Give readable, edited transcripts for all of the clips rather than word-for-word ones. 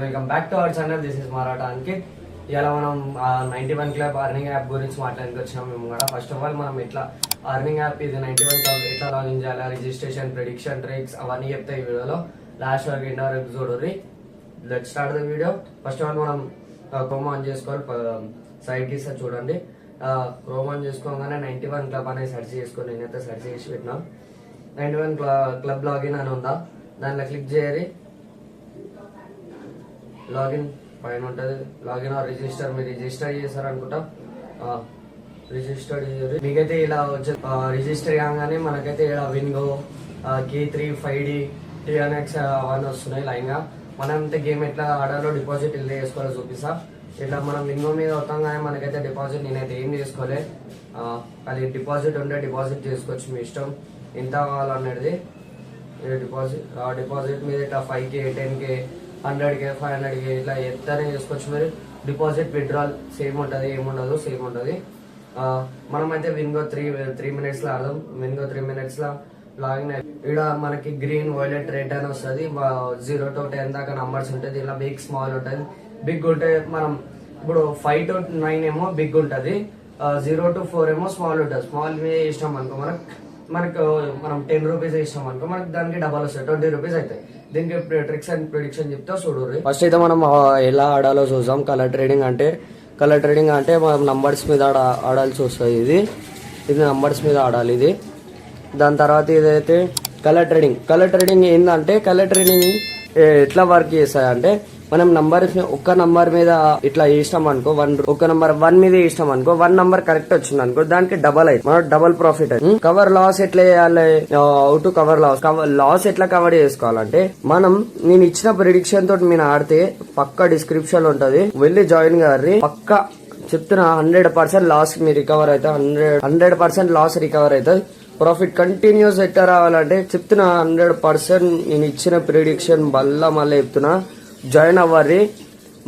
Welcome back to our channel. This is Maratha Ankit. ఇలా మనం 91 club earning app గురించి మాట్లాడానికి వచ్చినాం మేము కూడా. ఫస్ట్ ఆఫ్ ఆల్ మనం ఎట్లా అర్నింగ్ యాప్ ఇది 91 క్లబ్ ఎట్లా లాగిన్ చేయాలి, రిజిస్ట్రేషన్, ప్రిడిక్షన్, ట్రిక్స్ అవన్నీ చెప్తే ఈ వీడియోలో లాస్ట్ వరకు ఎండ్ వరకు చూడండి. Let's start the video. First of all మనం క్రోమ్ ఆన్ చేసుకోవాలి. సైట్ కి ఇస్తా చూడండి. క్రోమ్ ఆన్ చేసుకోగానే 91 క్లబ్ అనేది సెర్చ్ చేసుకొని నేనైతే సెర్చ్ చేసి పెట్టినా. 91 క్లబ్ లాగిన్ అని ఉందా, దానిలో క్లిక్ చేయాలి. లాగిన్ పైన ఉంటుంది. లాగిన్ ఆర్ రిజిస్టర్, మీరు రిజిస్టర్ చేశారు అనుకుంటా. రిజిస్టర్ మీకైతే ఇలా వచ్చే రిజిస్టర్ కాగానే మనకైతే ఇలా వింగో, K3, 5D, TNX అవన్నీ వస్తున్నాయి లైన్ గా. మనం గేమ్ ఎట్లా ఆడాలో డిపాజిట్ ఇలా చేసుకోవాలో చూపిస్తా. ఇట్లా మనం వింగో మీద వస్తాగానే మనకైతే డిపాజిట్ నేనైతే ఏం చేసుకోలే. అది డిపాజిట్ ఉంటే డిపాజిట్ చేసుకోవచ్చు, మీ ఇష్టం ఎంత కావాలనేది. డిపాజిట్ మీద ఇట్లా 5K, 10K, 100K, 500K ఇట్లా ఎంతనే చేసుకోవచ్చు మీరు. డిపాజిట్ విత్డ్రాల్ సేమ్ ఉంటుంది, ఏముండదు, సేమ్ ఉంటుంది. మనమైతే విన్గో 3 minutes లో ఆడదాం. విన్గో 3 minutes లో లాగిన్ ఇక్కడ మనకి గ్రీన్, వైలెట్, రెడ్ అని వస్తుంది. 0 to 10 దాకా నంబర్స్ ఉంటుంది. ఇలా బిగ్, స్మాల్ ఉంటుంది. బిగ్ ఉంటే మనం ఇప్పుడు 5 to 9 ఏమో బిగ్ ఉంటుంది, 0 to 4 ఏమో స్మాల్ ఉంటుంది. స్మాల్ మీద ఇష్టం అనుకో మనకు మనం 10 రూపీస్ ఇష్టం అనుకో మనకి దానికి డబల్ వస్తాయి, 20 రూపీస్ అవుతాయి. దీనికి ట్రిక్స్ అండ్ ప్రిడిక్షన్ చెప్తా చూడు. ఫస్ట్ అయితే మనం ఎలా ఆడాలో చూసాం. కలర్ ట్రేడింగ్ అంటే మనం నంబర్స్ మీద ఆడాల్సి వస్తుంది. ఇది నంబర్స్ మీద ఆడాలి ఇది. దాని తర్వాత ఇదైతే కలర్ ట్రేడింగ్ ఏంటంటే, కలర్ ట్రేడింగ్ ఎట్లా వర్క్ చేస్తాయి అంటే, మనం ఒక్క నంబర్ మీద ఇట్లా వేసినాం అనుకో, ఒక నంబర్ 1 మీద వేసినాం అనుకో, 1 నంబర్ కరెక్ట్ వచ్చింది అనుకో, దానికి డబల్ అయితే మనకు డబల్ ప్రాఫిట్ అయితే. కవర్ లాస్ ఎట్లా చేయాలి, అవుట్ కవర్ లాస్ ఎట్లా కవర్ చేసుకోవాలంటే, నేను ఇచ్చిన ప్రిడిక్షన్ తోటి మీరు ఆడితే పక్క డిస్క్రిప్షన్ ఉంటది, వెళ్ళి జాయిన్ గారి. పక్క చెప్తున్నా 100% లాస్ మీ రికవర్ అయితే 100% లాస్ రికవర్ అవుతుంది. ప్రాఫిట్ కంటిన్యూస్ ఎట్లా రావాలంటే చెప్తున్నా 100% నేను ఇచ్చిన ప్రిడిక్షన్ మళ్ళీ చెప్తున్నా, జాయిన్ అవ్వాలి.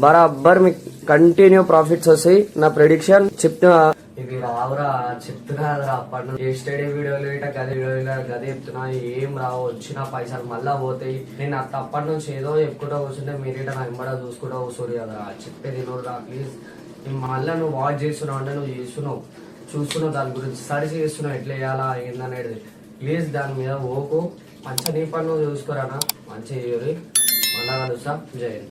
బరాబర్ మీకు కంటిన్యూ ప్రాఫిట్స్ వస్తాయి. నా ప్రిడిక్షన్ చెప్తున్నా. ఇవి రావురా చెప్తున్నా అప్పటి నుంచి స్టడీ వీడియోలు గదే చెప్తున్నా. ఏం రావు, వచ్చిన పైసలు మళ్ళా పోతాయి. నేను అప్పటి నుంచి ఏదో చెప్పుకుంటా కూర్చుంటే మీరు నా వెంబడ చూసుకుంటా కూర్చోరు కదా. చెప్పేది నోరా ప్లీజ్. మళ్ళీ నువ్వు వాచ్ చేస్తున్నావు అంటే నువ్వు చూస్తున్నావు దాని గురించి స్టడీ చేస్తున్నావు, ఎట్లా వేయాలా ఏందనేది. ప్లీజ్ దాని మీద ఓకు. మంచిగా నీ పని నువ్వు చూసుకోరానా, మంచిగా చేయరు. మళ్ళా కలుస్తా. జై హింద్.